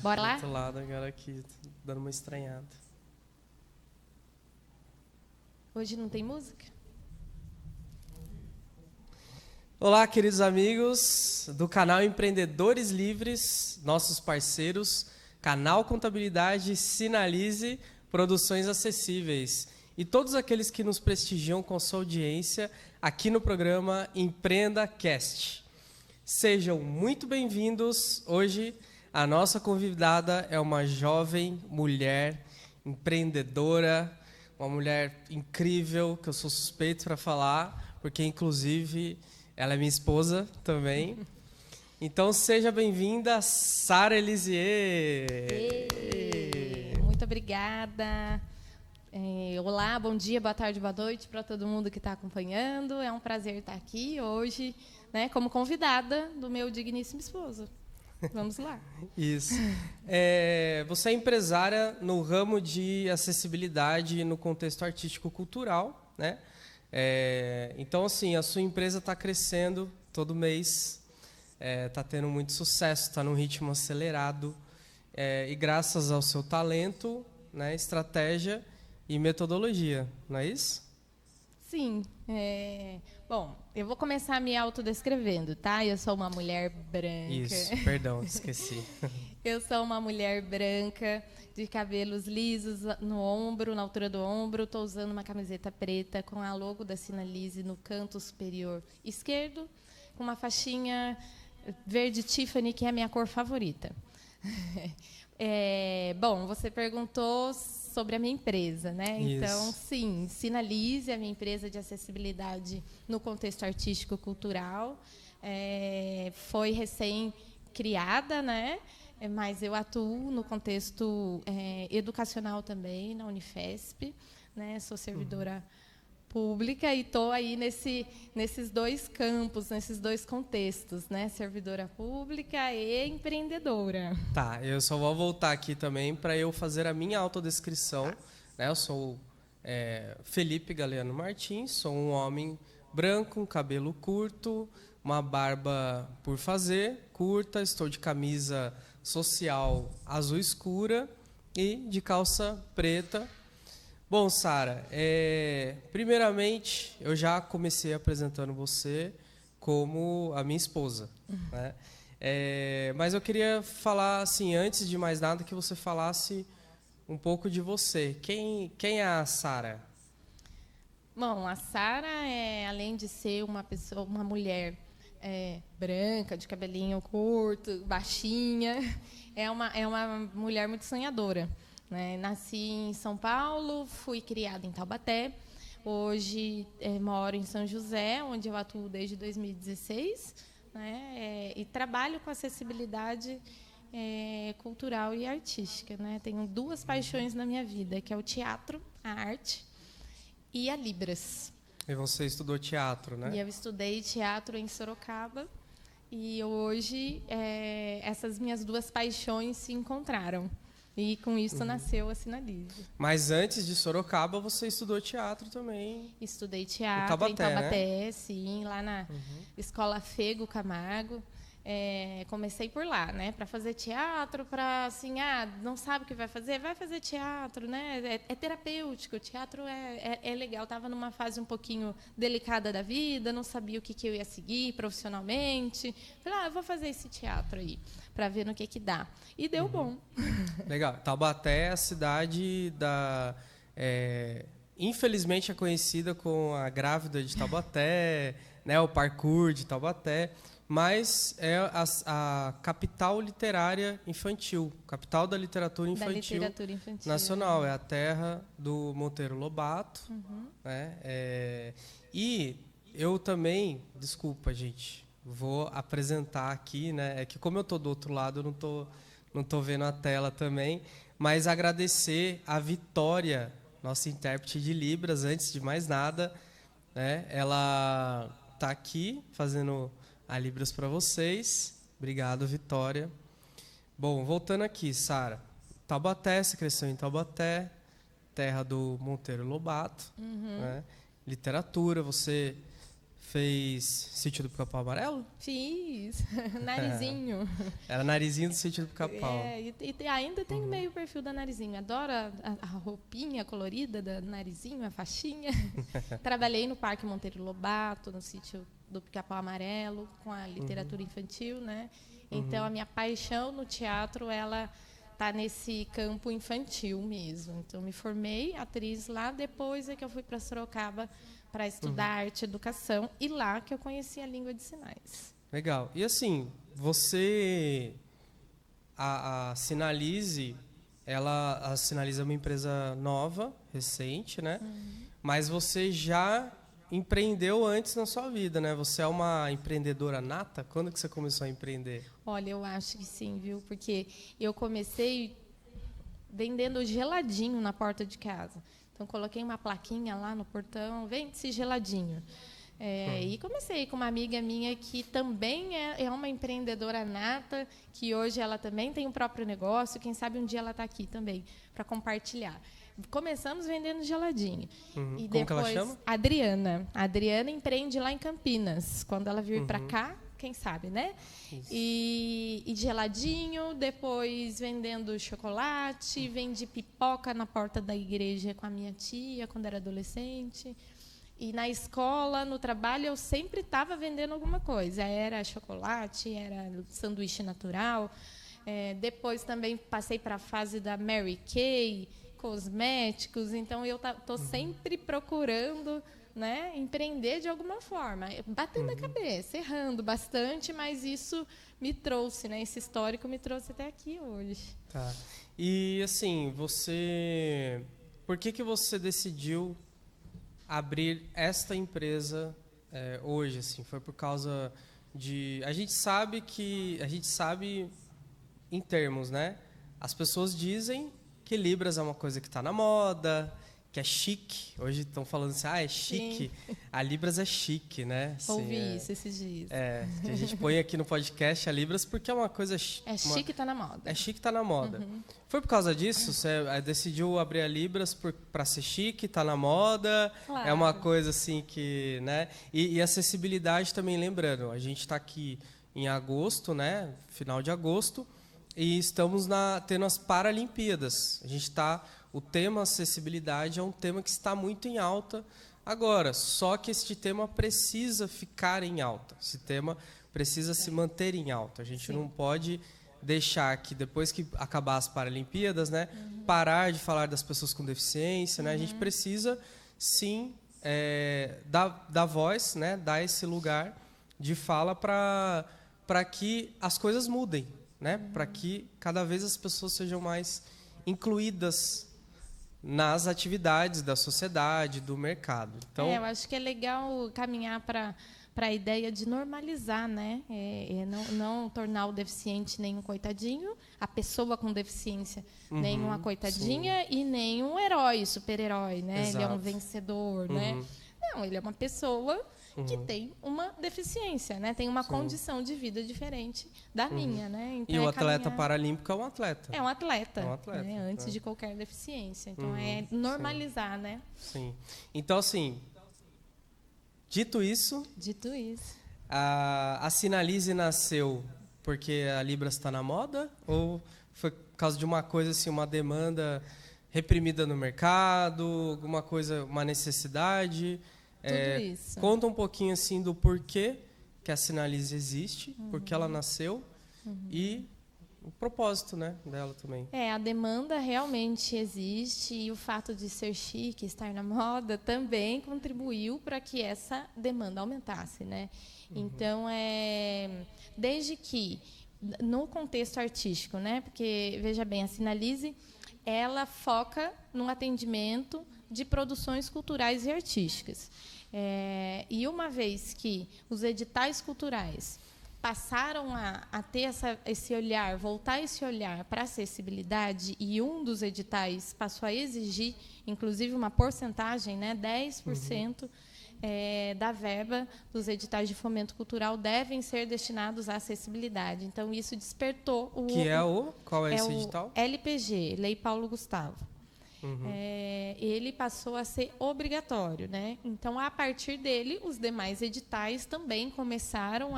Bora Do lá? outro lado, agora aqui, dando uma estranhada. Hoje não tem música? Olá, queridos amigos do canal Empreendedores Livres, nossos parceiros, Canal Contabilidade, Sinalize, Produções Acessíveis e todos aqueles que nos prestigiam com sua audiência aqui no programa Empreenda Cast. Sejam muito bem-vindos. Hoje a nossa convidada é uma jovem mulher empreendedora, uma mulher incrível que eu sou suspeito para falar, porque inclusive ela é minha esposa também. Então seja bem-vinda, Sara Elisier. Muito obrigada. Olá, bom dia, boa tarde, boa noite para todo mundo que está acompanhando. É um prazer estar aqui hoje, né, como convidada do meu digníssimo esposo. Vamos lá. Isso. Você é empresária no ramo de acessibilidade no contexto artístico-cultural, né? Então, assim, a sua empresa está crescendo todo mês, está tendo muito sucesso, está num ritmo acelerado, e graças ao seu talento, né, estratégia e metodologia, não é isso? Sim. Bom, eu vou começar me autodescrevendo, tá? Eu sou uma mulher branca. Isso, perdão, esqueci. Eu sou uma mulher branca, de cabelos lisos no ombro, na altura do ombro. Estou usando uma camiseta preta com a logo da Sinalize no canto superior esquerdo, com uma faixinha verde Tiffany, que é a minha cor favorita. Bom, você perguntou sobre a minha empresa, né? Isso. Então, sim, Sinalize, a minha empresa de acessibilidade no contexto artístico-cultural. Foi recém-criada, né? Mas eu atuo no contexto educacional também, na Unifesp, né? Sou servidora pública e estou aí nesses dois campos, nesses dois contextos, né? Servidora pública e empreendedora. Tá, eu só vou voltar aqui também para eu fazer a minha autodescrição, né? Eu sou Felipe Galeano Martins, sou um homem branco, um cabelo curto, uma barba por fazer, curta, estou de camisa social azul escura e de calça preta. Bom, Sara, primeiramente, eu já comecei apresentando você como a minha esposa, né? Mas eu queria falar, assim, antes de mais nada, que você falasse um pouco de você. Quem é a Sara? Bom, a Sara, além de ser uma mulher branca, de cabelinho curto, baixinha, é uma mulher muito sonhadora. Né? Nasci em São Paulo, fui criada em Taubaté. Hoje moro em São José, onde eu atuo desde 2016, né? E trabalho com acessibilidade cultural e artística. Né? Tenho duas paixões na minha vida, que é o teatro, a arte, e a Libras. E você estudou teatro, né? E eu estudei teatro em Sorocaba. E hoje essas minhas duas paixões se encontraram. E com isso nasceu a Sinalize. Mas antes de Sorocaba, você estudou teatro também. Estudei teatro em Taubaté, Taubaté, sim, lá na Escola Fego Camargo. Comecei por lá, né, para fazer teatro, para assim, não sabe o que vai fazer teatro, né? É terapêutico, o teatro é legal. Estava numa fase um pouquinho delicada da vida, não sabia o que eu ia seguir profissionalmente. Falei, eu vou fazer esse teatro aí, para ver no que dá. E deu bom. Legal. Taubaté é a cidade infelizmente é conhecida como a grávida de Taubaté, né, o parkour de Taubaté, mas é a capital literária infantil, capital da literatura infantil, nacional. É a terra do Monteiro Lobato. Né? E eu também, desculpa, gente, vou apresentar aqui, né? É que como eu estou do outro lado, eu não tô vendo a tela também, mas agradecer a Vitória, nossa intérprete de Libras, antes de mais nada, né? Ela está aqui fazendo a Libras para vocês. Obrigado, Vitória. Bom, voltando aqui, Sara. Taubaté, você cresceu em Taubaté, terra do Monteiro Lobato, né? Literatura, você Fez Sítio do Pica-Pau Amarelo? Fiz. Narizinho. Era Narizinho do Sítio do Pica-Pau. E ainda tem meio perfil da Narizinho. Adoro a roupinha colorida da Narizinho, a faixinha. Trabalhei no Parque Monteiro Lobato, no Sítio do Pica-Pau Amarelo, com a literatura infantil, né? Então, a minha paixão no teatro, ela tá nesse campo infantil mesmo. Então, me formei atriz lá, depois é que eu fui para Sorocaba para estudar arte e educação, e lá que eu conheci a língua de sinais. Legal. E assim, você... A Sinalize, a Sinalize é uma empresa nova, recente, né? Mas você já empreendeu antes na sua vida, né? Você é uma empreendedora nata? Quando que você começou a empreender? Olha, eu acho que sim, viu? Porque eu comecei vendendo geladinho na porta de casa. Então, coloquei uma plaquinha lá no portão, vende-se geladinho. E comecei com uma amiga minha que também é uma empreendedora nata, que hoje ela também tem um próprio negócio, quem sabe um dia ela está aqui também, para compartilhar. Começamos vendendo geladinho. E Como depois, que ela chama? Adriana. A Adriana empreende lá em Campinas. Quando ela vir para cá, quem sabe, né? E geladinho, depois vendendo chocolate, vendi pipoca na porta da igreja com a minha tia, quando era adolescente. E na escola, no trabalho, eu sempre estava vendendo alguma coisa. Era chocolate, era sanduíche natural. Depois também passei para a fase da Mary Kay, cosméticos. Então, eu estou sempre procurando, né, empreender de alguma forma, batendo a cabeça, errando bastante, mas isso me trouxe, né, esse histórico me trouxe até aqui hoje. Tá. E assim, por que você decidiu abrir esta empresa hoje? Assim, foi por causa de, a gente sabe em termos, né? As pessoas dizem que Libras é uma coisa que está na moda, que é chique. Hoje estão falando assim, é chique. Sim. A Libras é chique, né? Assim, ouvi isso esses dias. Que a gente põe aqui no podcast a Libras porque é uma coisa... chique, está na moda. É chique, está na moda. Foi por causa disso? Você decidiu abrir a Libras para ser chique, está na moda? Claro. É uma coisa assim que... né? E acessibilidade também, lembrando, a gente está aqui em agosto, né? Final de agosto, e estamos tendo as Paralimpíadas. O tema acessibilidade é um tema que está muito em alta agora, só que este tema precisa ficar em alta. Esse tema precisa se manter em alta. A gente não pode deixar que, depois que acabar as Paralimpíadas, né, parar de falar das pessoas com deficiência. Né? A gente precisa, sim, dar voz, né, dar esse lugar de fala para que as coisas mudem, né? Para que cada vez as pessoas sejam mais incluídas nas atividades da sociedade, do mercado. Então, eu acho que é legal caminhar para a ideia de normalizar, né? Não tornar o deficiente nem um coitadinho, a pessoa com deficiência nem uma coitadinha e nem um herói, super-herói, né? Exato. Ele é um vencedor, né? Não, ele é uma pessoa que tem uma deficiência, né? Tem uma condição de vida diferente da minha, né? Então, e o atleta paralímpico é um atleta. É um atleta, né? Antes de qualquer deficiência. Então, é normalizar, né? Sim. Então, assim, dito isso, a Sinalize nasceu porque a Libras está na moda? Ou foi por causa de uma coisa, assim, uma demanda reprimida no mercado, alguma coisa, uma necessidade? Tudo isso. Conta um pouquinho assim do porquê que a Sinalize existe, porque ela nasceu e o propósito, né, dela também. A demanda realmente existe e o fato de ser chique, estar na moda, também contribuiu para que essa demanda aumentasse, né? Então, desde que, no contexto artístico, né, porque, veja bem, a Sinalize, ela foca no atendimento de produções culturais e artísticas. E uma vez que os editais culturais passaram a ter esse olhar, voltar esse olhar para a acessibilidade, e um dos editais passou a exigir, inclusive, uma porcentagem, né, 10% da verba dos editais de fomento cultural devem ser destinados à acessibilidade. Então, isso despertou qual é esse edital? LPG, Lei Paulo Gustavo. ele passou a ser obrigatório, né? Então, a partir dele, os demais editais também começaram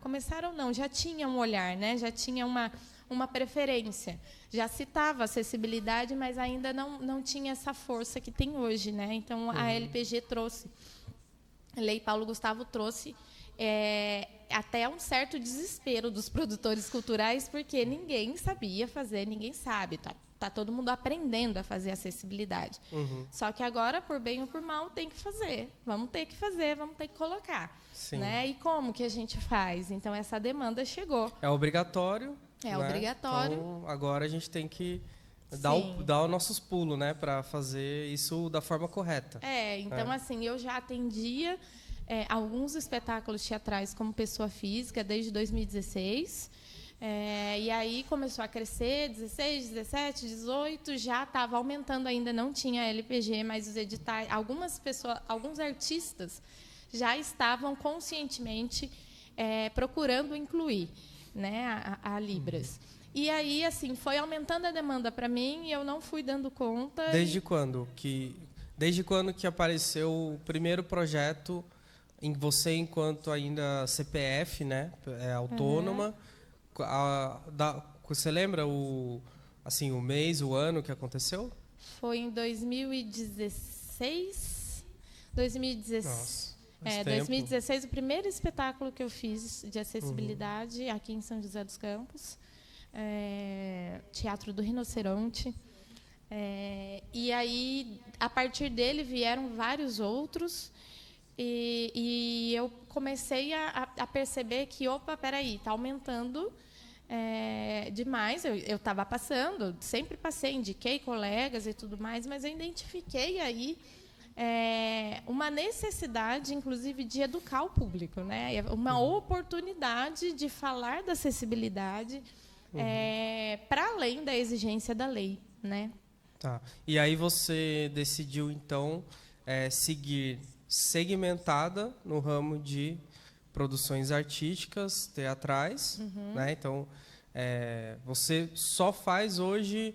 começaram não, já tinham um olhar, né? Já tinha uma preferência. Já citava acessibilidade, mas ainda não tinha essa força que tem hoje, né? Então, a LPG trouxe, a Lei Paulo Gustavo trouxe até um certo desespero dos produtores culturais, porque ninguém sabia fazer, ninguém sabe, tá todo mundo aprendendo a fazer acessibilidade. Só que agora, por bem ou por mal, tem que fazer. Vamos ter que fazer, vamos ter que colocar. Né? E como que a gente faz? Então, essa demanda chegou. É obrigatório. É obrigatório. Então, agora a gente tem que dar os nossos pulos, né, para fazer isso da forma correta. Então, assim, eu já atendia alguns espetáculos teatrais como pessoa física desde 2016. E aí começou a crescer, 16, 17, 18, já estava aumentando ainda, não tinha LPG, mas os editais, alguns artistas já estavam conscientemente procurando incluir, né, a Libras. E aí, assim, foi aumentando a demanda para mim e eu não fui dando conta. Desde quando que apareceu o primeiro projeto em você enquanto ainda CPF, né, autônoma? Você lembra o mês, o ano que aconteceu? Foi em 2016. 2016. Nossa, 2016, o primeiro espetáculo que eu fiz de acessibilidade aqui em São José dos Campos. Teatro do Rinoceronte. E aí, a partir dele, vieram vários outros. E eu comecei a perceber que, peraí, está aumentando demais. Eu estava passando, sempre passei, indiquei colegas e tudo mais, mas eu identifiquei aí uma necessidade, inclusive, de educar o público, né? Uma oportunidade de falar da acessibilidade para além da exigência da lei, né? Tá. E aí você decidiu, então, seguir segmentada no ramo de produções artísticas, teatrais, né? Então, você só faz hoje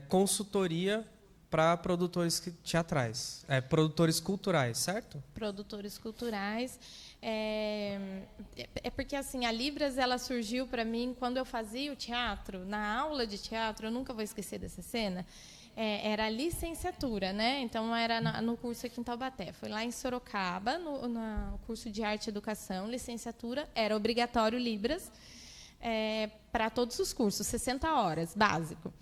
consultoria para produtores teatrais, produtores culturais, certo? Produtores culturais. Porque assim, a Libras ela surgiu para mim quando eu fazia o teatro, na aula de teatro, eu nunca vou esquecer dessa cena. Era licenciatura, né? Então era no curso aqui em Taubaté. Foi lá em Sorocaba, no curso de arte e educação, licenciatura, era obrigatório Libras para todos os cursos, 60 horas, básico.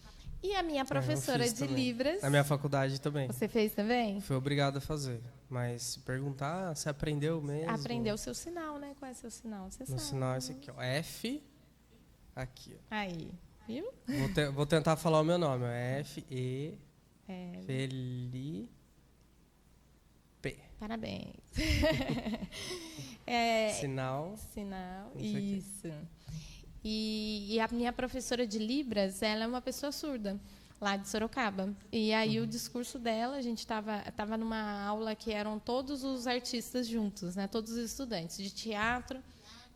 E a minha professora de também. Libras... Na minha faculdade também. Você fez também? Fui obrigado a fazer. Mas se perguntar, você aprendeu mesmo? Aprendeu o seu sinal, né? Qual é o seu sinal? Você sabe. O sinal é esse aqui, ó. F, aqui. Ó. Aí, viu? Vou tentar falar o meu nome. F-E... Felipe. Parabéns. Sinal. Isso. E a minha professora de Libras, ela é uma pessoa surda, lá de Sorocaba. E aí o discurso dela, a gente estava numa aula que eram todos os artistas juntos, né? Todos os estudantes de teatro,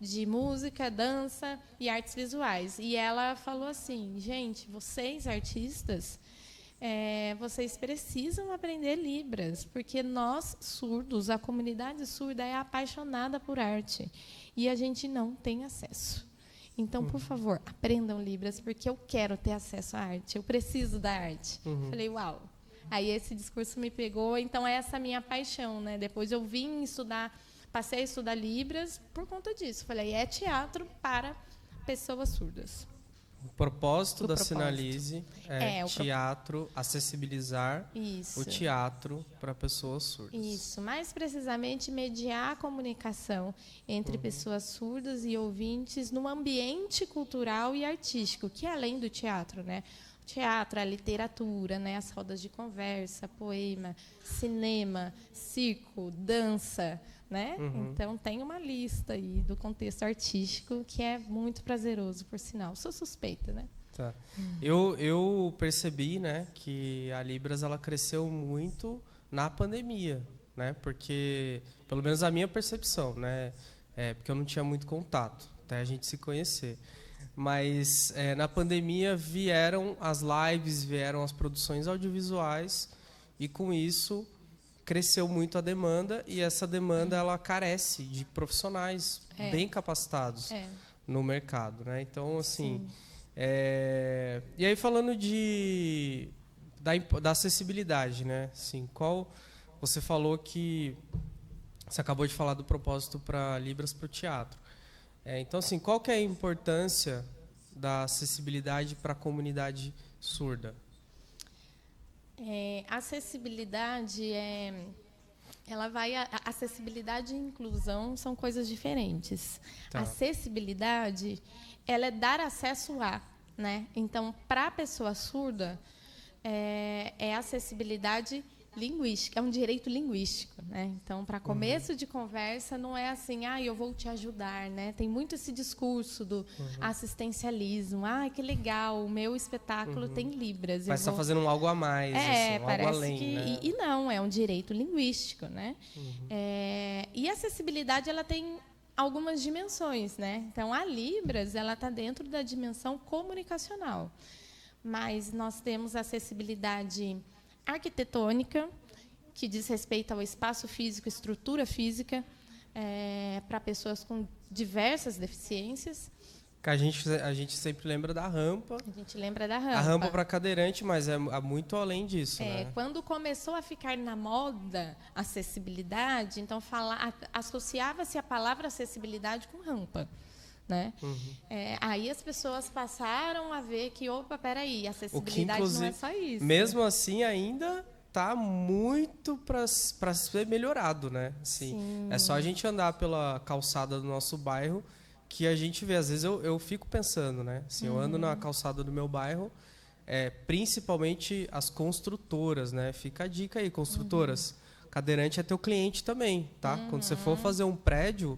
de música, dança e artes visuais. E ela falou assim, gente, vocês artistas, vocês precisam aprender Libras, porque nós surdos, a comunidade surda é apaixonada por arte e a gente não tem acesso. Então, por favor, aprendam Libras, porque eu quero ter acesso à arte, eu preciso da arte. Falei, uau. Aí esse discurso me pegou, então essa é a minha paixão, né? Depois eu vim estudar, passei a estudar Libras por conta disso. Falei, é teatro para pessoas surdas. O propósito da Sinalize teatro, acessibilizar o teatro para pessoas surdas. Isso, mais precisamente mediar a comunicação entre pessoas surdas e ouvintes no ambiente cultural e artístico, que é além do teatro, né? O teatro, a literatura, né? As rodas de conversa, poema, cinema, circo, dança, né? Então tem uma lista aí do contexto artístico que é muito prazeroso, por sinal. Sou suspeita, né? Tá. Eu percebi, né, que a Libras ela cresceu muito na pandemia, né? Porque pelo menos a minha percepção, né, porque eu não tinha muito contato até a gente se conhecer. Mas na pandemia vieram as lives, vieram as produções audiovisuais e com isso cresceu muito a demanda e essa demanda ela carece de profissionais bem capacitados no mercado, né? Então, assim, e aí falando da acessibilidade, né? Assim, você falou que você acabou de falar do propósito para Libras para o teatro. Então, assim, qual que é a importância da acessibilidade para a comunidade surda? Acessibilidade acessibilidade e inclusão são coisas diferentes. Tá. Acessibilidade, ela é dar acesso a, né? Então, para a pessoa surda, acessibilidade linguística, é um direito linguístico, né? Então, para começo de conversa, não é assim, eu vou te ajudar, né? Tem muito esse discurso do assistencialismo. Que legal, o meu espetáculo tem Libras. Mas está fazendo algo a mais, assim, parece algo além, né? E não, é um direito linguístico, né? E a acessibilidade, ela tem algumas dimensões, né? Então, a Libras, ela está dentro da dimensão comunicacional. Mas nós temos acessibilidade arquitetônica, que diz respeito ao espaço físico, estrutura física, para pessoas com diversas deficiências. Que a gente sempre lembra da rampa. A gente lembra da rampa. A rampa para cadeirante, mas é muito além disso, né? Quando começou a ficar na moda acessibilidade, então associava-se a palavra acessibilidade com rampa. Né? Aí as pessoas passaram a ver que, peraí, acessibilidade não é só isso. Mesmo assim, ainda está muito para ser melhorado, né? Assim, é só a gente andar pela calçada do nosso bairro que a gente vê. Às vezes eu fico pensando, né? Assim, eu ando na calçada do meu bairro, principalmente as construtoras, né? Fica a dica aí, construtoras. Cadeirante é teu cliente também, tá? Quando você for fazer um prédio...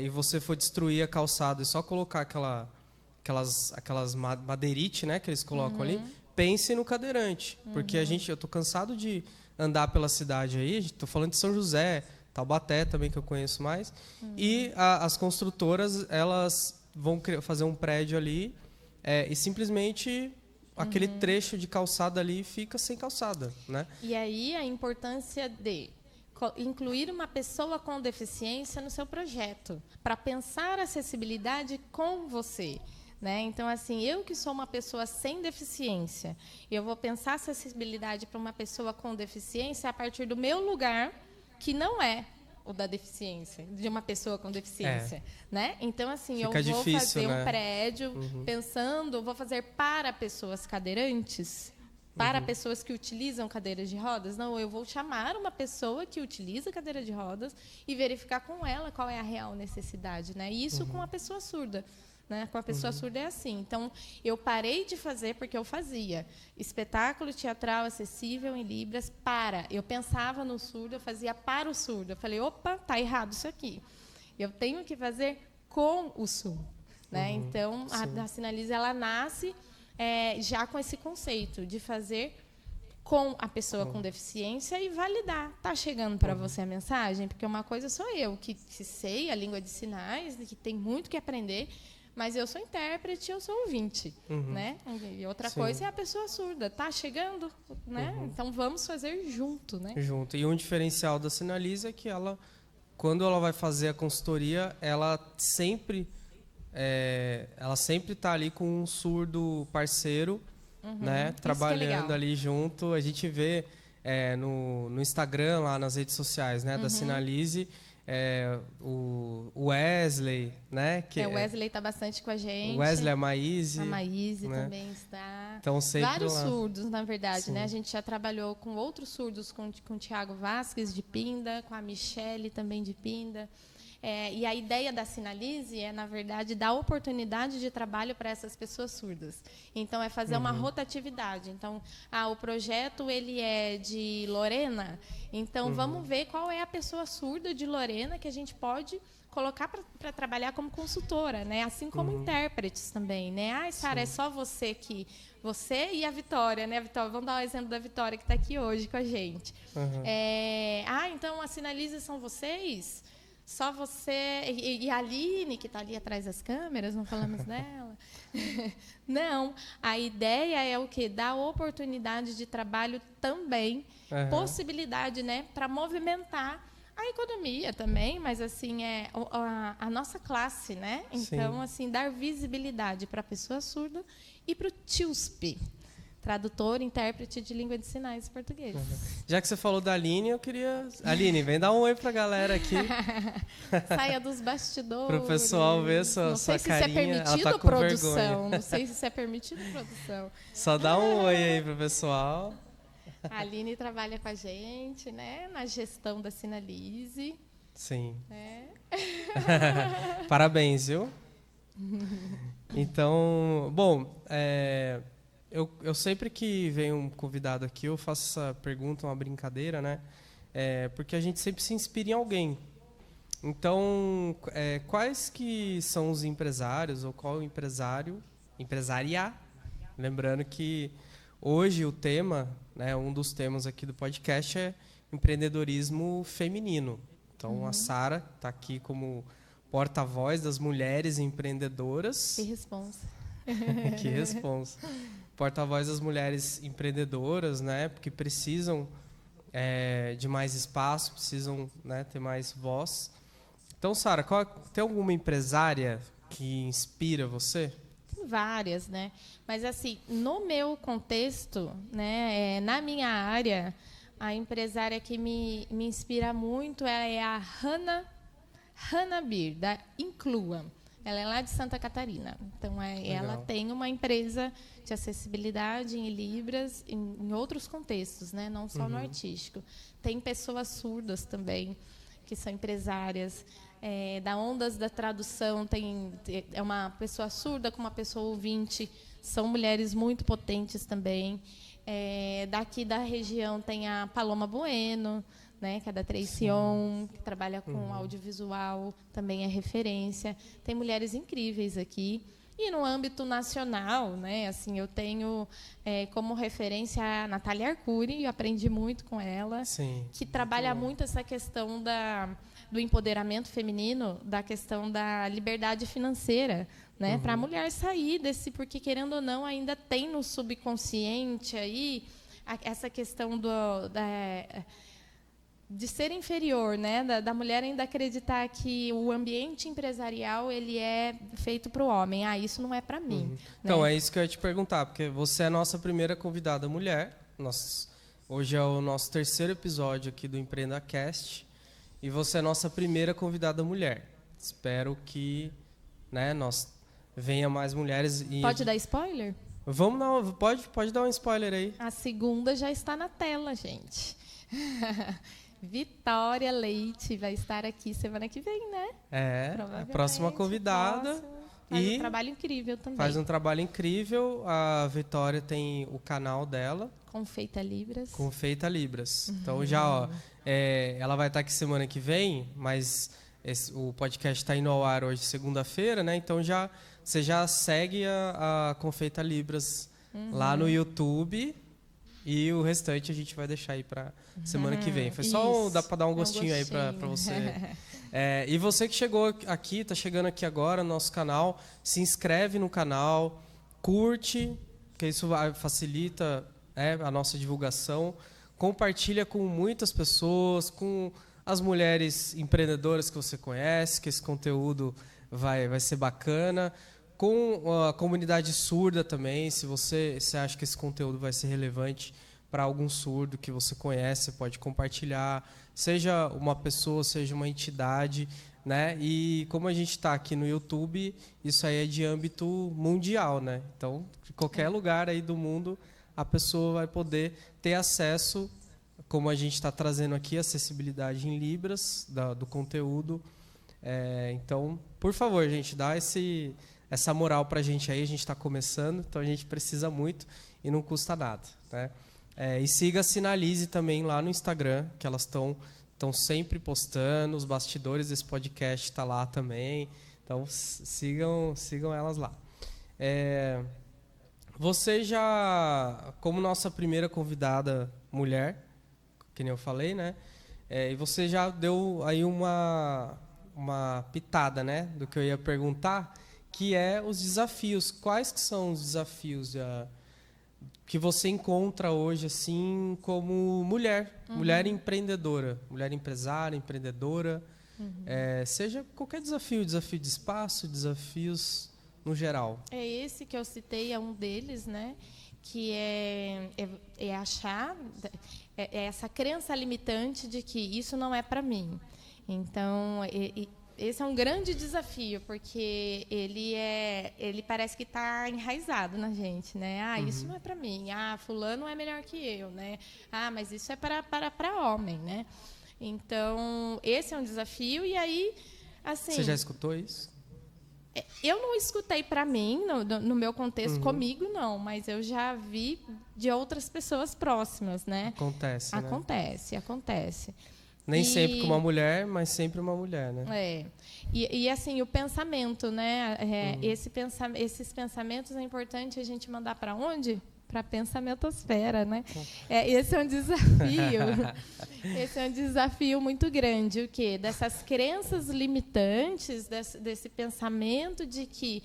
e você for destruir a calçada e só colocar aquelas madeirite, né, que eles colocam ali, pense no cadeirante. Porque eu estou cansado de andar pela cidade aí, estou falando de São José, Taubaté também, que eu conheço mais, e as construtoras, elas vão fazer um prédio ali e simplesmente aquele trecho de calçada ali fica sem calçada, né? E aí a importância de incluir uma pessoa com deficiência no seu projeto, para pensar a acessibilidade com você. Né? Então, assim, eu que sou uma pessoa sem deficiência, eu vou pensar acessibilidade para uma pessoa com deficiência a partir do meu lugar, que não é o da deficiência, de uma pessoa com deficiência. Né? Então, assim, fica eu vou difícil, fazer né? um prédio pensando, vou fazer para pessoas cadeirantes, para pessoas que utilizam cadeiras de rodas. Não, eu vou chamar uma pessoa que utiliza cadeira de rodas e verificar com ela qual é a real necessidade. Né? E isso com a pessoa surda. Né? Com a pessoa surda é assim. Então, eu parei de fazer porque eu fazia espetáculo teatral acessível em Libras eu pensava no surdo, eu fazia para o surdo. Eu falei, está errado isso aqui. Eu tenho que fazer com o surdo. Né? Então, a Sinalize, ela nasce já com esse conceito de fazer com a pessoa com deficiência e validar. Está chegando para você a mensagem? Porque uma coisa sou eu, que sei a língua de sinais, que tem muito que aprender, mas eu sou intérprete, eu sou ouvinte. Né? E outra coisa é a pessoa surda. Está chegando? Né? Então, vamos fazer junto. Né? Junto. E um diferencial da Sinalize é que quando ela vai fazer a consultoria, ela sempre está ali com um surdo parceiro, né, trabalhando ali junto. A gente vê no Instagram, lá nas redes sociais, né, da Sinalize, o Wesley, né? O Wesley está bastante com a gente. O Wesley, a Maíse. A Maíse, né, também está. Então, sempre vários lá. surdos, na verdade. Né? A gente já trabalhou com outros surdos, com o Tiago Vasques, de Pinda, com a Michele, também de Pinda. E a ideia da Sinalize é, na verdade, dar oportunidade de trabalho para essas pessoas surdas. Então, é fazer uma rotatividade. Então, o projeto ele é de Lorena, então vamos ver qual é a pessoa surda de Lorena que a gente pode colocar para trabalhar como consultora, né? Assim como intérpretes também. Né? Sara, é só você e a Vitória, né? Vitória, vamos dar o exemplo da Vitória que está aqui hoje com a gente. Então a Sinalize são vocês? Só você e a Aline, que está ali atrás das câmeras, não falamos dela. Não, a ideia é o quê? Dar oportunidade de trabalho também, possibilidade, né, para movimentar a economia também, mas assim a nossa classe, né? Então, Sim. assim, dar visibilidade para a pessoa surda e para o TIUSP, tradutor, intérprete de língua de sinais português. Já que você falou da Aline, eu queria... Aline, vem dar um oi pra galera aqui. Saia dos bastidores. Pro pessoal ver sua Não sei se carinha. isso é permitido, ela tá com produção. vergonha. Não sei se isso é permitido, produção. Só dá um oi aí pro pessoal. A Aline trabalha com a gente, né? Na gestão da Sinalize. Sim. Né? Parabéns, viu? Então, bom, eu sempre que vem um convidado aqui, eu faço essa pergunta, uma brincadeira, né? Porque a gente sempre se inspira em alguém. Então, quais que são os empresários, ou qual empresária? Lembrando que hoje o tema, né, um dos temas aqui do podcast é empreendedorismo feminino. Então, a Sara está aqui como porta-voz das mulheres empreendedoras. Que responsa. Que responsa. Porta-voz das mulheres empreendedoras, né, porque precisam de mais espaço, precisam, né, ter mais voz. Então, Sara, tem alguma empresária que inspira você? Tem várias, né? Mas, assim, no meu contexto, né, na minha área, a empresária que me inspira muito é a Hannah Beer, da Inclua. Ela é lá de Santa Catarina. Então, ela tem uma empresa de acessibilidade em Libras, em outros contextos, né? Não só no artístico. Tem pessoas surdas também, que são empresárias. Da Ondas da Tradução, é uma pessoa surda com uma pessoa ouvinte. São mulheres muito potentes também. Daqui da região tem a Paloma Bueno, né, que é da Tracy On, que trabalha com audiovisual, também é referência. Tem mulheres incríveis aqui. E no âmbito nacional, né, assim, eu tenho como referência a Natália Arcuri, eu aprendi muito com ela, que trabalha muito essa questão do empoderamento feminino, da questão da liberdade financeira, né, para a mulher sair desse, porque, querendo ou não, ainda tem no subconsciente aí essa questão de ser inferior, né, da mulher ainda acreditar que o ambiente empresarial ele é feito para o homem. Isso não é para mim. Né? Então, é isso que eu ia te perguntar, porque você é a nossa primeira convidada mulher. Hoje é o nosso 3º episódio aqui do EmpreendaCast, e você é a nossa primeira convidada mulher. Espero que, né, venha mais mulheres. Pode dar spoiler? Vamos dar, pode dar um spoiler aí. A segunda já está na tela, gente. Vitória Leite vai estar aqui semana que vem, né? A próxima convidada. Faz um trabalho incrível também. Faz um trabalho incrível. A Vitória tem o canal dela. Confeita Libras. Confeita Libras. Então, já, ela vai estar aqui semana que vem, mas o podcast está indo ao ar hoje, segunda-feira, né? Então, você já segue a Confeita Libras lá no YouTube. E o restante a gente vai deixar aí para semana que vem. Foi só dá para dar um gostinho aí para você. E você que chegou aqui, está chegando aqui agora no nosso canal, se inscreve no canal, curte, porque isso facilita a nossa divulgação. Compartilha com muitas pessoas, com as mulheres empreendedoras que você conhece, que esse conteúdo vai ser bacana. Com a comunidade surda também, se você acha que esse conteúdo vai ser relevante para algum surdo que você conhece, você pode compartilhar, seja uma pessoa, seja uma entidade, né? E como a gente está aqui no YouTube, isso aí é de âmbito mundial, né? Então, de qualquer lugar aí do mundo, a pessoa vai poder ter acesso, como a gente está trazendo aqui, acessibilidade em Libras, do conteúdo. Então, por favor, gente, dá essa moral para a gente aí, a gente está começando, então a gente precisa muito e não custa nada, né? E siga a Sinalize também lá no Instagram, que elas estão sempre postando, os bastidores desse podcast está lá também, então sigam elas lá. Você já, como nossa primeira convidada mulher, que nem eu falei, né? E você já deu aí uma pitada, né, do que eu ia perguntar, que é os desafios. Quais que são os desafios que você encontra hoje, assim, como mulher, mulher empreendedora, mulher empresária, empreendedora, seja qualquer desafio de espaço, desafios no geral. É esse que eu citei, é um deles, né? Que é achar essa crença limitante de que isso não é para mim. Então, esse é um grande desafio, porque ele parece que está enraizado na gente, né? Ah, isso não é para mim. Ah, fulano é melhor que eu, né? Ah, mas isso é para homem, né? Então, esse é um desafio. E aí, assim... Você já escutou isso? Eu não escutei para mim, no meu contexto, comigo não, mas eu já vi de outras pessoas próximas, né? Acontece, né? Acontece. Nem sempre com uma mulher, mas sempre uma mulher, né? E assim, o pensamento, né? Esses pensamentos é importante a gente mandar para onde? Para a pensamentosfera, né? Esse é um desafio. Esse é um desafio muito grande. O quê? Dessas crenças limitantes, desse pensamento de que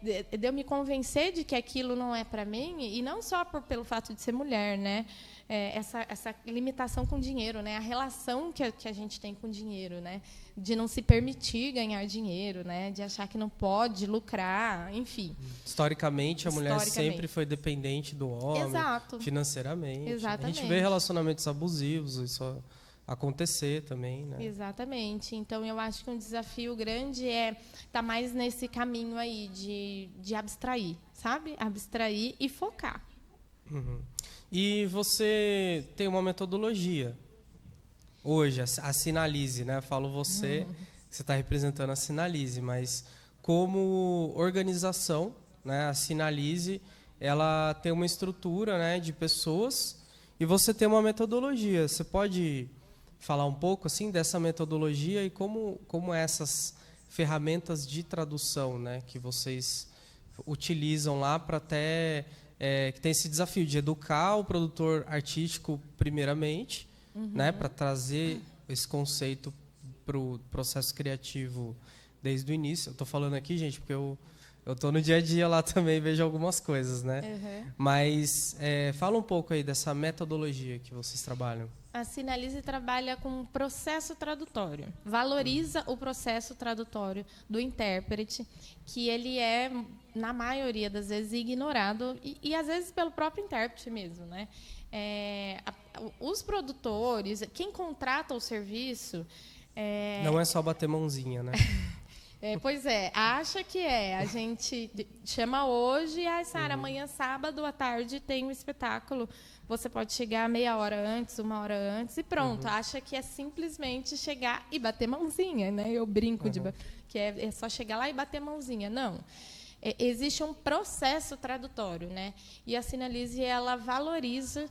de eu me convencer de que aquilo não é para mim, e não só pelo fato de ser mulher, né? Essa limitação com o dinheiro, né? A relação que a gente tem com o dinheiro, né? De não se permitir ganhar dinheiro, né? De achar que não pode lucrar, enfim. Historicamente, a mulher sempre foi dependente do homem. Exato. Financeiramente. Exatamente. A gente vê relacionamentos abusivos, isso acontecer também, né? Exatamente. Então, eu acho que um desafio grande tá mais nesse caminho aí de abstrair, sabe? Abstrair e focar. E você tem uma metodologia hoje, a Sinalize, né? Falo você, você está representando a Sinalize, mas como organização, né? A Sinalize, ela tem uma estrutura, né, de pessoas e você tem uma metodologia. Você pode falar um pouco assim dessa metodologia e como essas ferramentas de tradução, né, que vocês utilizam lá para até que tem esse desafio de educar o produtor artístico primeiramente, né, para trazer esse conceito para o processo criativo desde o início. Eu estou falando aqui, gente, porque eu estou no dia a dia lá também e vejo algumas coisas, né? Mas fala um pouco aí dessa metodologia que vocês trabalham. A Sinalize trabalha com processo tradutório, valoriza o processo tradutório do intérprete, que ele é, na maioria das vezes, ignorado, e às vezes pelo próprio intérprete mesmo, né? Os produtores, quem contrata o serviço... Não é só bater mãozinha, né? Pois é, acha que é. A gente chama hoje, Sara, amanhã, sábado, à tarde, tem um espetáculo. Você pode chegar meia hora antes, uma hora antes e pronto. Acha que é simplesmente chegar e bater mãozinha, né? Eu brinco que é só chegar lá e bater mãozinha. Não. Existe um processo tradutório, né? E a Sinalize, ela valoriza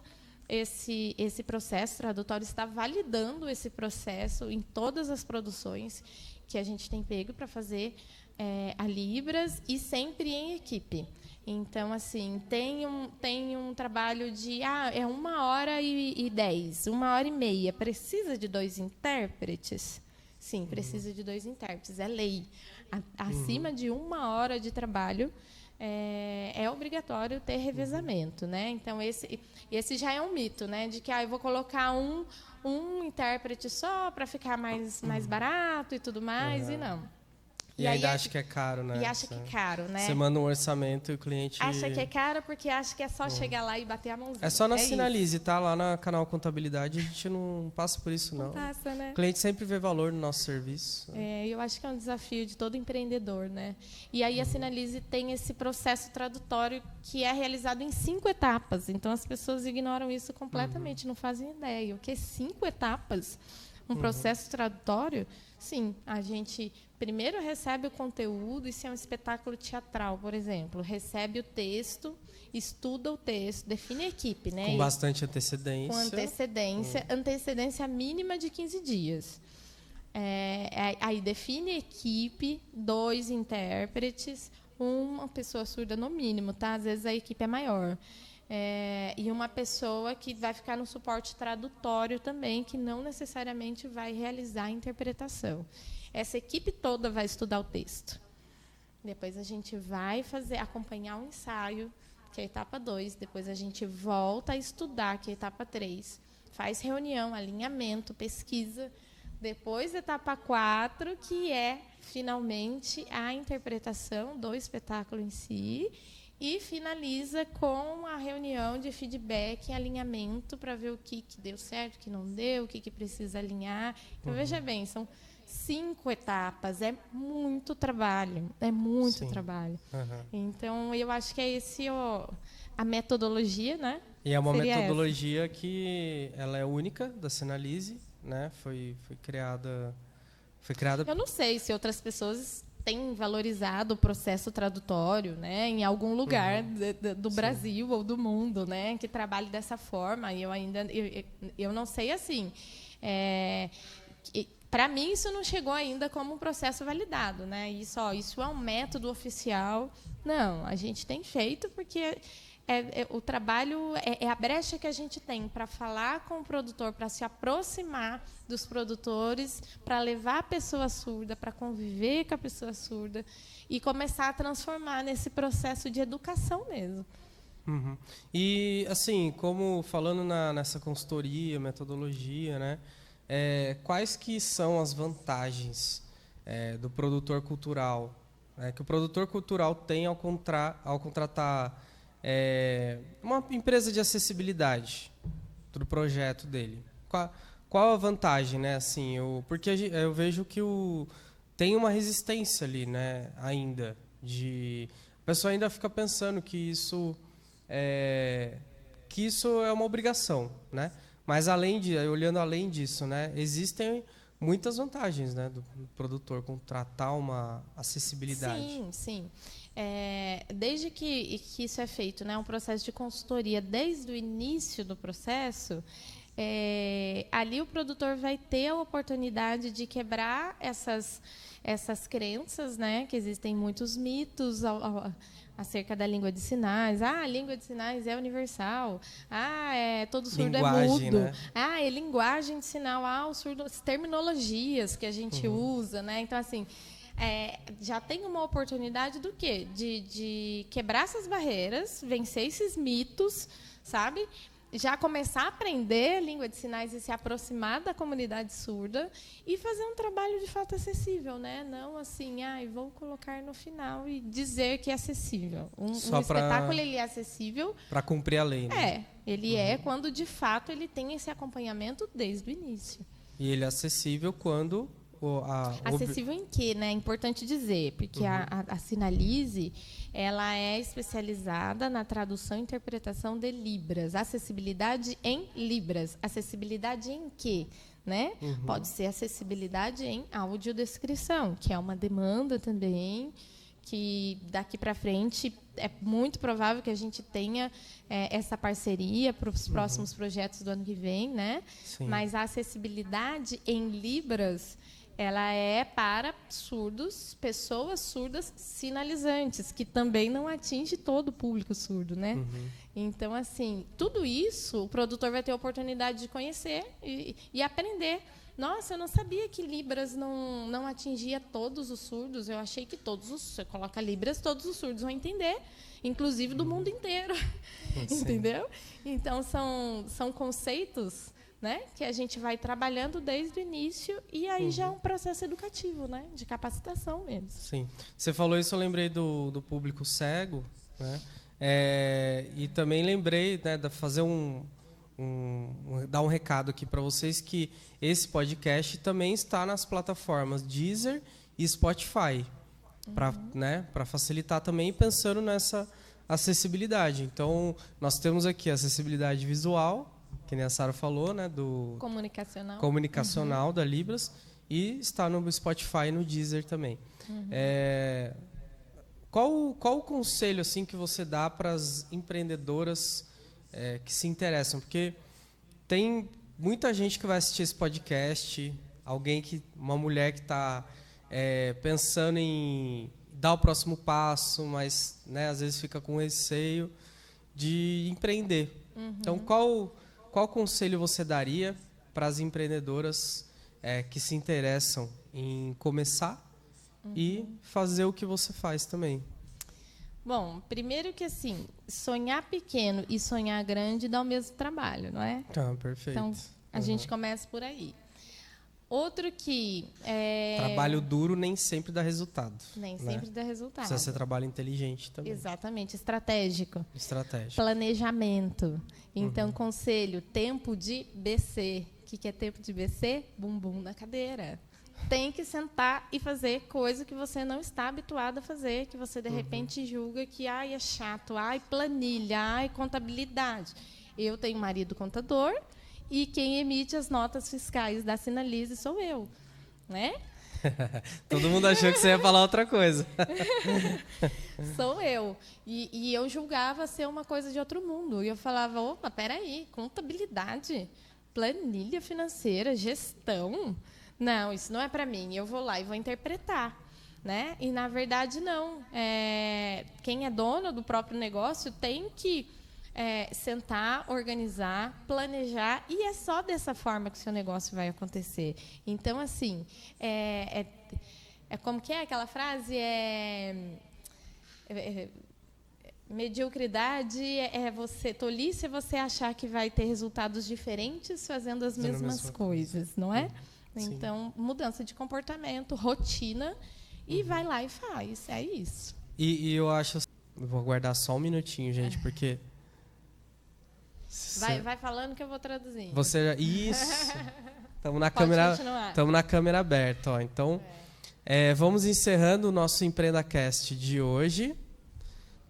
esse processo tradutório, está validando esse processo em todas as produções que a gente tem pego para fazer a Libras e sempre em equipe. Então, assim, tem um trabalho de 1h10, 1h30. Precisa de 2 intérpretes? Sim, precisa de 2 intérpretes. É lei. Acima de 1 hora de trabalho, é obrigatório ter revezamento, né? Então, esse já é um mito, né? De que eu vou colocar um intérprete só para ficar mais barato e tudo mais, e não. E ainda acha que é caro, né? E acha que é caro, né? Você manda um orçamento e o cliente... Acha que é caro porque acha que é só chegar lá e bater a mãozinha. É só na Sinalize, tá? Lá na Canal Contabilidade a gente não passa por isso, não. Não passa, né? O cliente sempre vê valor no nosso serviço. Eu acho que é um desafio de todo empreendedor, né? E aí a Sinalize tem esse processo tradutório que é realizado em 5 etapas. Então as pessoas ignoram isso completamente, não fazem ideia. O que é 5 etapas? Um processo tradutório? Sim, a gente primeiro recebe o conteúdo, e se é um espetáculo teatral, por exemplo, recebe o texto, estuda o texto, define a equipe, né? Com bastante antecedência. Com antecedência mínima de 15 dias. Aí define a equipe, 2 intérpretes, uma pessoa surda no mínimo, tá? Às vezes a equipe é maior. e uma pessoa que vai ficar no suporte tradutório também, que não necessariamente vai realizar a interpretação. Essa equipe toda vai estudar o texto. Depois a gente vai acompanhar o ensaio, que é a etapa 2. Depois a gente volta a estudar, que é a etapa 3. Faz reunião, alinhamento, pesquisa. Depois, etapa 4, que é, finalmente, a interpretação do espetáculo em si. E finaliza com a reunião de feedback e alinhamento para ver o que deu certo, o que não deu, o que precisa alinhar. Então, veja bem, são 5 etapas. É muito trabalho. É muito trabalho. Então, eu acho que é a metodologia, né? E é uma metodologia que ela é única da Sinalize, né? Foi criada. Eu não sei se outras pessoas têm valorizado o processo tradutório, né, em algum lugar do Brasil ou do mundo, né, que trabalhe dessa forma. E eu não sei assim. Para mim, isso não chegou ainda como um processo validado, né? Isso é um método oficial. Não, a gente tem feito porque o trabalho é a brecha que a gente tem para falar com o produtor, para se aproximar dos produtores, para levar a pessoa surda, para conviver com a pessoa surda e começar a transformar nesse processo de educação mesmo. E, assim, como falando nessa consultoria, metodologia, né? Quais que são as vantagens do produtor cultural, que o produtor cultural tem ao contratar uma empresa de acessibilidade do projeto dele? Qual a vantagem, né? Assim, porque eu vejo que tem uma resistência ali, né? Ainda a pessoa ainda fica pensando que isso é uma obrigação, né? Mas olhando além disso, né? Existem muitas vantagens, né, do produtor contratar uma acessibilidade. Sim, sim. Desde que isso é feito, né, um processo de consultoria, desde o início do processo, ali o produtor vai ter a oportunidade de quebrar essas crenças, né, que existem muitos mitos acerca da língua de sinais. A língua de sinais é universal. Todo surdo linguagem, é mudo. Né? É linguagem de sinal. O surdo, as terminologias que a gente usa, né? Então, assim, já tem uma oportunidade do quê? De quebrar essas barreiras, vencer esses mitos, sabe? Já começar a aprender língua de sinais e se aproximar da comunidade surda e fazer um trabalho de fato acessível, né? Não assim, vou colocar no final e dizer que é acessível. Um espetáculo ele é acessível para cumprir a lei, né? Ele é quando de fato ele tem esse acompanhamento desde o início. E ele é acessível quando acessível em quê, né? É importante dizer, porque a Sinalize ela é especializada na tradução e interpretação de Libras. Acessibilidade em Libras. Acessibilidade em quê? Né? Pode ser acessibilidade em audiodescrição, que é uma demanda também, que daqui para frente é muito provável que a gente tenha essa parceria para os próximos projetos do ano que vem, né? Sim. Mas a acessibilidade em Libras ela é para surdos, pessoas surdas sinalizantes, que também não atinge todo o público surdo, né? Então, assim, tudo isso o produtor vai ter a oportunidade de conhecer e aprender. Nossa, eu não sabia que Libras não atingia todos os surdos. Eu achei que você coloca Libras, todos os surdos vão entender, inclusive do mundo inteiro. Entendeu? Então, são conceitos, né, que a gente vai trabalhando desde o início e aí já é um processo educativo, né, de capacitação mesmo. Sim. Você falou isso, eu lembrei do público cego, né? E também lembrei, né, de fazer dar um recado aqui para vocês que esse podcast também está nas plataformas Deezer e Spotify, para facilitar também pensando nessa acessibilidade. Então, nós temos aqui a acessibilidade visual, que nem a Sara falou, né, do comunicacional da Libras, e está no Spotify e no Deezer também. Qual o conselho assim que você dá para as empreendedoras que se interessam? Porque tem muita gente que vai assistir esse podcast, uma mulher que está pensando em dar o próximo passo, mas, né, às vezes fica com receio de empreender. Então, qual conselho você daria para as empreendedoras que se interessam em começar e fazer o que você faz também? Bom, primeiro que assim, sonhar pequeno e sonhar grande dá o mesmo trabalho, não é? Ah, perfeito. Então, a gente começa por aí. Outro que... Trabalho duro nem sempre dá resultado. Nem sempre dá resultado. Precisa ser trabalho inteligente também. Exatamente, estratégico. Estratégico. Planejamento. Então, conselho, tempo de BC. O que é tempo de BC? Bumbum na cadeira. Tem que sentar e fazer coisa que você não está habituado a fazer, que você, de repente, julga que é chato, planilha, contabilidade. Eu tenho um marido contador e quem emite as notas fiscais da Sinalize sou eu, né? Todo mundo achou que você ia falar outra coisa. Sou eu. E eu julgava ser uma coisa de outro mundo. E eu falava, opa, peraí, contabilidade, planilha financeira, gestão... Não, isso não é para mim. Eu vou lá e vou interpretar, né? E, na verdade, não. Quem é dono do próprio negócio tem que sentar, organizar, planejar, e é só dessa forma que o seu negócio vai acontecer. Então, assim, como que é aquela frase? Mediocridade tolice é você achar que vai ter resultados diferentes fazendo as mesmas coisas, não é? Então, mudança de comportamento, rotina, e vai lá e faz. É isso. E eu acho... Vou aguardar só um minutinho, gente, porque... Vai falando que eu vou traduzir. Isso. Estamos na câmera aberta. Ó. Então, vamos encerrando o nosso EmpreendaCast de hoje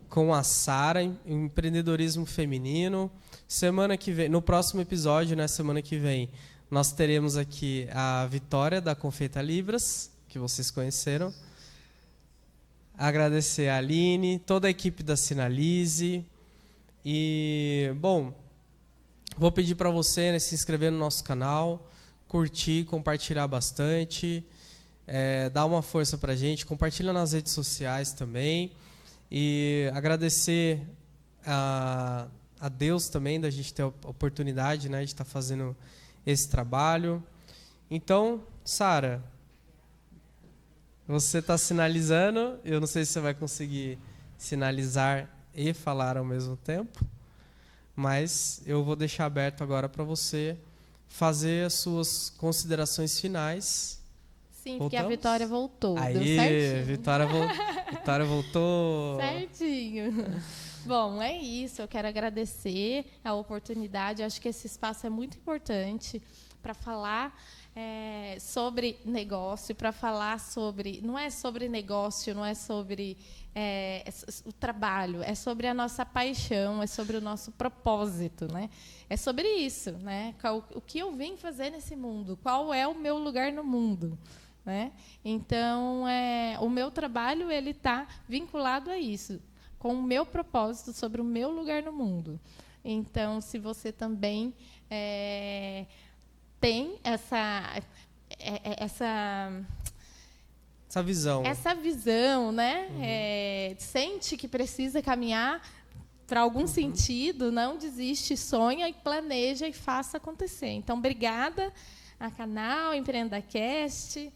com a Sara, empreendedorismo feminino. Semana que vem, no próximo episódio, né, semana que vem, nós teremos aqui a Vitória, da Confeita Libras, que vocês conheceram. Agradecer a Aline, toda a equipe da Sinalize. E, bom, vou pedir para você, né, se inscrever no nosso canal, curtir, compartilhar bastante, dar uma força para a gente, compartilha nas redes sociais também. E agradecer a Deus também, da gente ter a oportunidade, né, de estar fazendo esse trabalho. Então, Sara, você está sinalizando, eu não sei se você vai conseguir sinalizar e falar ao mesmo tempo, mas eu vou deixar aberto agora para você fazer as suas considerações finais. Sim, porque a Vitória voltou. Aí, deu certinho. Vitória voltou. Certinho. Bom, é isso. Eu quero agradecer a oportunidade. Eu acho que esse espaço é muito importante para falar sobre negócio, para falar sobre... Não é sobre negócio, não é sobre o trabalho, é sobre a nossa paixão, é sobre o nosso propósito, né? É sobre isso, né? O que eu vim fazer nesse mundo, qual é o meu lugar no mundo, né? Então, o meu trabalho ele está vinculado a isso, com o meu propósito sobre o meu lugar no mundo. Então, se você também tem essa visão, né? Sente que precisa caminhar para algum sentido, não desiste, sonha e planeja e faça acontecer. Então, obrigada a canal EmpreendaCast,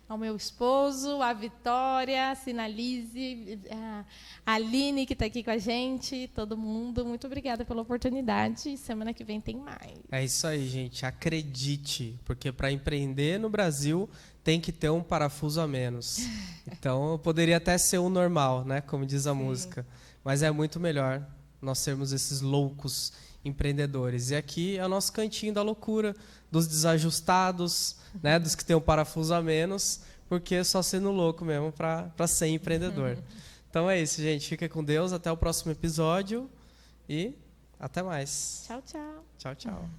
ao meu esposo, a Vitória, a Sinalize, a Aline, que está aqui com a gente, todo mundo. Muito obrigada pela oportunidade. Semana que vem tem mais. É isso aí, gente. Acredite, porque para empreender no Brasil tem que ter um parafuso a menos. Então, poderia até ser o normal, né? Como diz a música. Mas é muito melhor nós sermos esses loucos empreendedores. E aqui é o nosso cantinho da loucura, dos desajustados, né, dos que tem um parafuso a menos, porque é só sendo louco mesmo para ser empreendedor. Então é isso, gente. Fica com Deus. Até o próximo episódio e até mais. Tchau, tchau. Tchau, tchau.